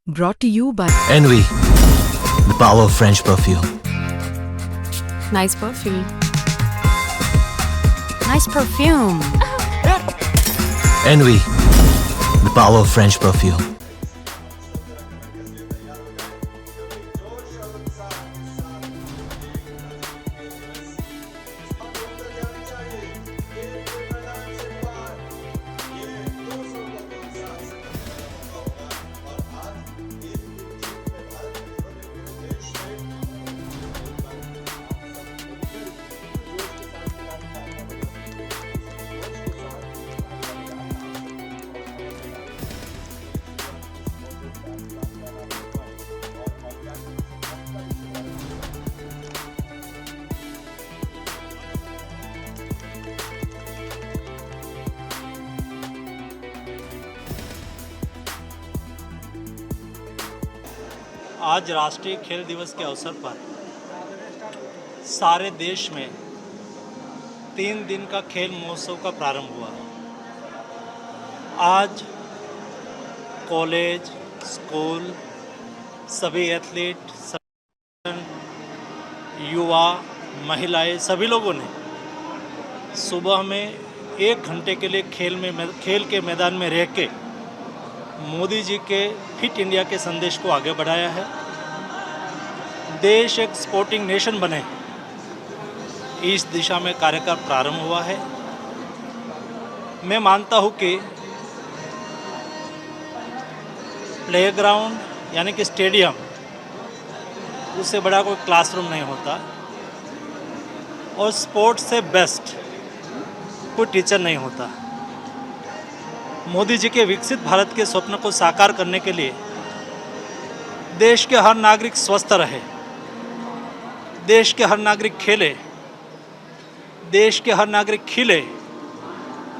Brought to you by Envy, the power of French perfume. Nice perfume. Nice perfume. Envy, the power of French perfume. आज राष्ट्रीय खेल दिवस के अवसर पर सारे देश में 3 दिन का खेल महोत्सव का प्रारंभ हुआ। आज कॉलेज, स्कूल, सभी एथलीट, युवा, महिलाएं, सभी लोगों ने सुबह में 1 घंटे के लिए खेल के मैदान में रह के मोदी जी के फिट इंडिया के संदेश को आगे बढ़ाया है। देश एक स्पोर्टिंग नेशन बने, इस दिशा में कार्य का प्रारंभ हुआ है। मैं मानता हूँ कि प्लेग्राउंड यानी कि स्टेडियम, उससे बड़ा कोई क्लासरूम नहीं होता, और स्पोर्ट्स से बेस्ट कोई टीचर नहीं होता। मोदी जी के विकसित भारत के स्वप्न को साकार करने के लिए देश के हर नागरिक स्वस्थ रहे, देश के हर नागरिक खेले, देश के हर नागरिक खिले,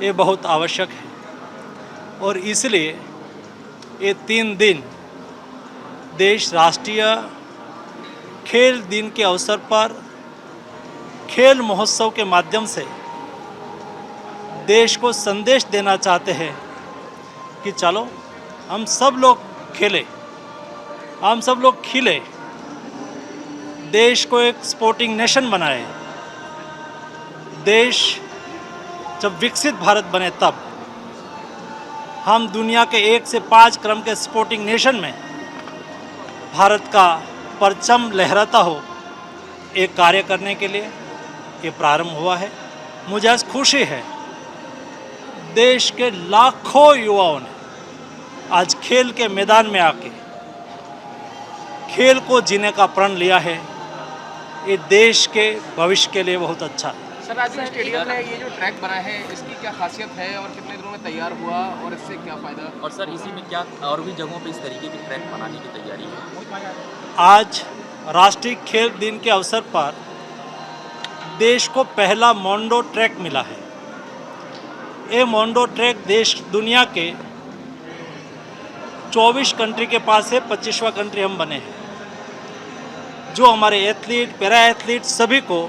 ये बहुत आवश्यक है। और इसलिए ये 3 दिन देश राष्ट्रीय खेल दिन के अवसर पर खेल महोत्सव के माध्यम से देश को संदेश देना चाहते हैं कि चलो हम सब लोग खेलें, हम सब लोग खिले, देश को एक स्पोर्टिंग नेशन बनाए। देश जब विकसित भारत बने तब हम दुनिया के 1 से 5 क्रम के स्पोर्टिंग नेशन में भारत का परचम लहराता हो, एक कार्य करने के लिए ये प्रारंभ हुआ है। मुझे आज खुशी है, देश के लाखों युवाओं ने आज खेल के मैदान में आके खेल को जीने का प्रण लिया है। ये देश के भविष्य के लिए बहुत अच्छा है। सर, आज स्टेडियम में ये जो ट्रैक बना है, इसकी क्या खासियत है और कितने दिनों में तैयार हुआ और इससे क्या फ़ायदा? और सर, इसी में क्या और भी जगहों पे इस तरीके की ट्रैक बनाने की तैयारी है? आज राष्ट्रीय खेल दिन के अवसर पर देश को पहला मोंडो ट्रैक मिला है। ये मोंडो ट्रैक देश दुनिया के 24 कंट्री के पास है, 25वां कंट्री हम बने हैं, जो हमारे एथलीट, पैरा एथलीट सभी को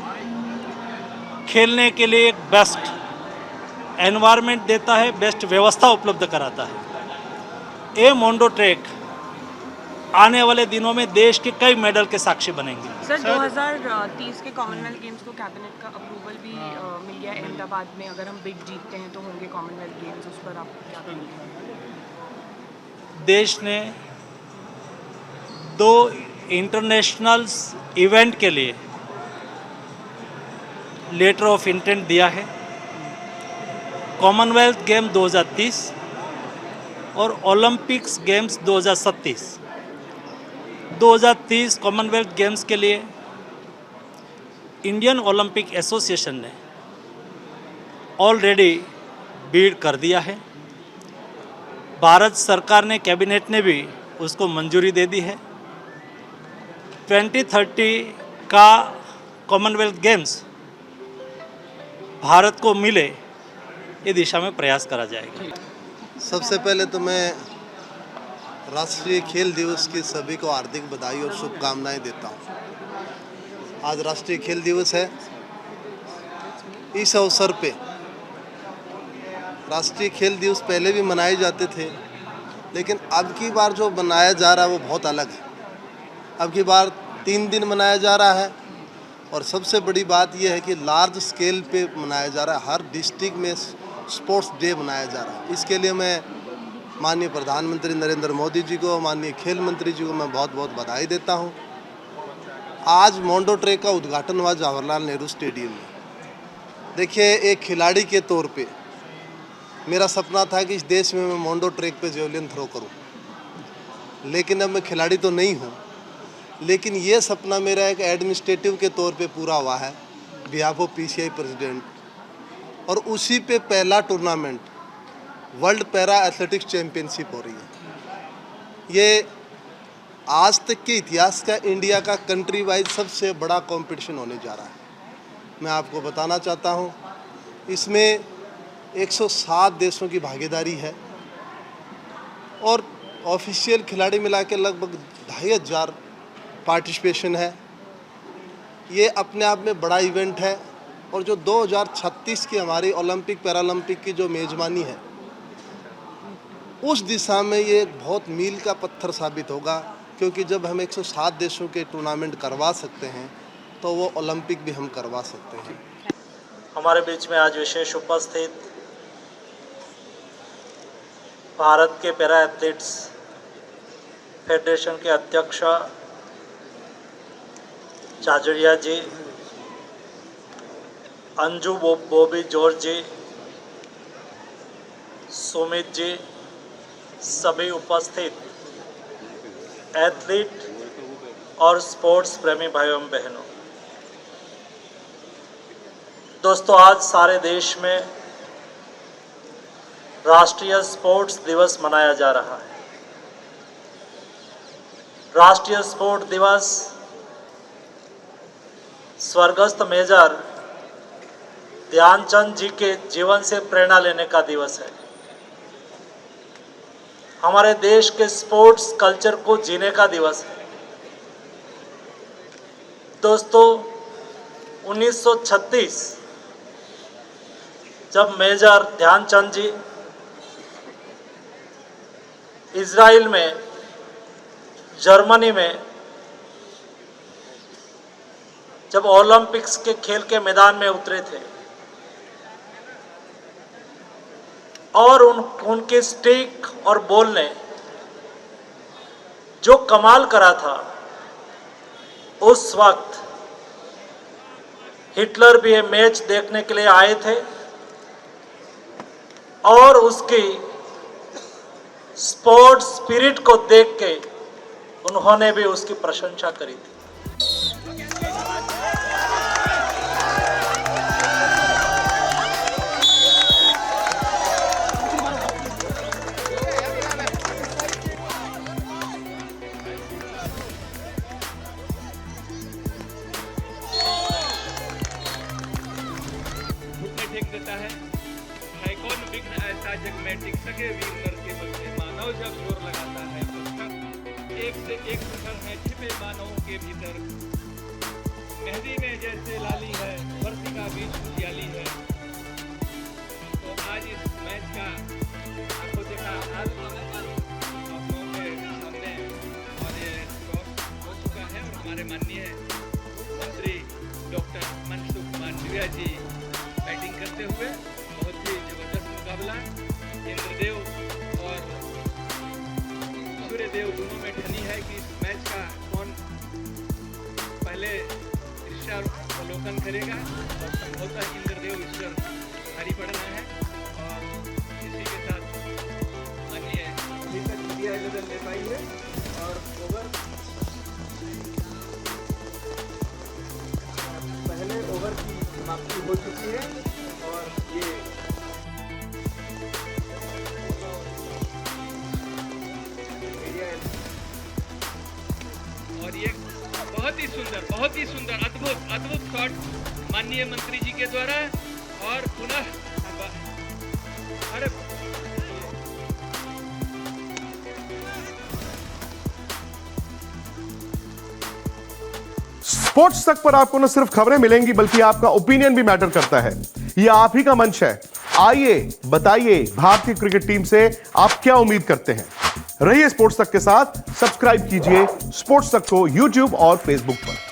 खेलने के लिए एक बेस्ट एनवायरनमेंट देता है, बेस्ट व्यवस्था उपलब्ध कराता है। ये मोंडो ट्रैक आने वाले दिनों में देश के कई मेडल के साक्षी बनेंगे। सर, 2030 के कॉमनवेल्थ गेम्स को कैबिनेट का अप्रूवल भी मिल गया अहमदाबाद में। अगर हम बिड जीतते हैं तो होंगे कॉमनवेल्थ गेम्स, उस पर आप क्या कहेंगे? देश ने 2 इंटरनेशनल इवेंट के लिए लेटर ऑफ इंटेंट दिया है, कॉमनवेल्थ गेम 2030 और ओलंपिक्स गेम्स 2037। 2030 कॉमनवेल्थ गेम्स के लिए इंडियन ओलंपिक एसोसिएशन ने ऑलरेडी बीड कर दिया है। भारत सरकार ने, कैबिनेट ने भी उसको मंजूरी दे दी है। 2030 का कॉमनवेल्थ गेम्स भारत को मिले, ये दिशा में प्रयास करा जाएगा। सबसे पहले तो मैं राष्ट्रीय खेल दिवस की सभी को हार्दिक बधाई और शुभकामनाएं देता हूं। आज राष्ट्रीय खेल दिवस है। इस अवसर पे राष्ट्रीय खेल दिवस पहले भी मनाए जाते थे, लेकिन अब की बार जो मनाया जा रहा है वो बहुत अलग है। अब की बार 3 दिन मनाया जा रहा है और सबसे बड़ी बात यह है कि लार्ज स्केल पे मनाया जा रहा है। हर डिस्ट्रिक्ट में स्पोर्ट्स डे मनाया जा रहा है। इसके लिए मैं माननीय प्रधानमंत्री नरेंद्र मोदी जी को, माननीय खेल मंत्री जी को मैं बहुत बहुत बधाई देता हूँ। आज मोंडो ट्रैक का उद्घाटन हुआ जवाहरलाल नेहरू स्टेडियम में। देखिए, एक खिलाड़ी के तौर पे मेरा सपना था कि इस देश में मैं मोंडो ट्रैक पे जेवलिन थ्रो करूं, लेकिन अब मैं खिलाड़ी तो नहीं हूं। लेकिन ये सपना मेरा एक एडमिनिस्ट्रेटिव के तौर पे पूरा हुआ है बिहाफ ऑफ PCI प्रेसिडेंट, और उसी पे पहला tournament world para athletics championship हो रही है। ये आज तक के इतिहास का इंडिया का कंट्री वाइज सबसे बड़ा कंपटीशन होने जा रहा है। मैं आपको बताना चाहता हूँ, इसमें 107 देशों की भागीदारी है और ऑफिशियल खिलाड़ी मिला के लगभग 2500 पार्टिसिपेशन है। ये अपने आप में बड़ा इवेंट है और जो 2036 की हमारी ओलंपिक पैरालंपिक की जो मेज़बानी है, उस दिशा में ये एक बहुत मील का पत्थर साबित होगा, क्योंकि जब हम 107 देशों के टूर्नामेंट करवा सकते हैं तो वो ओलंपिक भी हम करवा सकते हैं। हमारे बीच में आज विशेष उपस्थित भारत के पैरा एथलीट्स फेडरेशन के अध्यक्ष चाजड़िया जी, अंजू बॉबी जॉर्ज जी, सुमित जी, सभी उपस्थित एथलीट और स्पोर्ट्स प्रेमी भाइयों एवं बहनों, दोस्तों, आज सारे देश में राष्ट्रीय स्पोर्ट्स दिवस मनाया जा रहा है। राष्ट्रीय स्पोर्ट्स दिवस स्वर्गस्थ मेजर ध्यानचंद जी के जीवन से प्रेरणा लेने का दिवस है। हमारे देश के स्पोर्ट्स कल्चर को जीने का दिवस है। दोस्तों, 1936 जब मेजर ध्यानचंद जी इजराइल में, जर्मनी में जब ओलंपिक्स के खेल के मैदान में उतरे थे और उनके स्टिक और बॉल ने जो कमाल करा था, उस वक्त हिटलर भी ये मैच देखने के लिए आए थे और उसकी स्पोर्ट्स स्पिरिट को देख के उन्होंने भी उसकी प्रशंसा करी थी। फेंक देता है, कौन विघ्न ऐसा जग में टिक सके, वीर नर के बल से मानव जब जोर लगाता है। पत्थर एक से एक पत्थर है छिपे मानवों के भीतर, मेहंदी में जैसे लाली है, वर्षी का बीच उजियाली है। तो आज इस मैच का आपको देखा हाल आप लोगों के सामने और ये हो चुका है और हमारे माननीय मंत्री डॉक्टर मनसुख मांडविया जी बैटिंग करते हुए, बहुत ही जबरदस्त मुकाबला। इंद्रदेव और सूर्यदेव दोनों में ठनी है कि इस मैच का कौन पहले दृश्यावलोकन करेगा और संभवतः इंद्रदेव ईश्वर भारी पड़ना है। और इसी के साथ माननीय अभी तक मीडिया नजर ले पाई है और ओवर पहले ओवर की समाप्ति हो चुकी है और ये बहुत ही सुंदर अद्भुत शॉट माननीय मंत्री जी के द्वारा। और पुनः अरे स्पोर्ट्स तक पर आपको न सिर्फ खबरें मिलेंगी बल्कि आपका ओपिनियन भी मैटर करता है। ये आप ही का मंच है। आइए बताइए, भारतीय क्रिकेट टीम से आप क्या उम्मीद करते हैं। रहिए स्पोर्ट्स तक के साथ, सब्सक्राइब कीजिए स्पोर्ट्स तक को यूट्यूब और फेसबुक पर।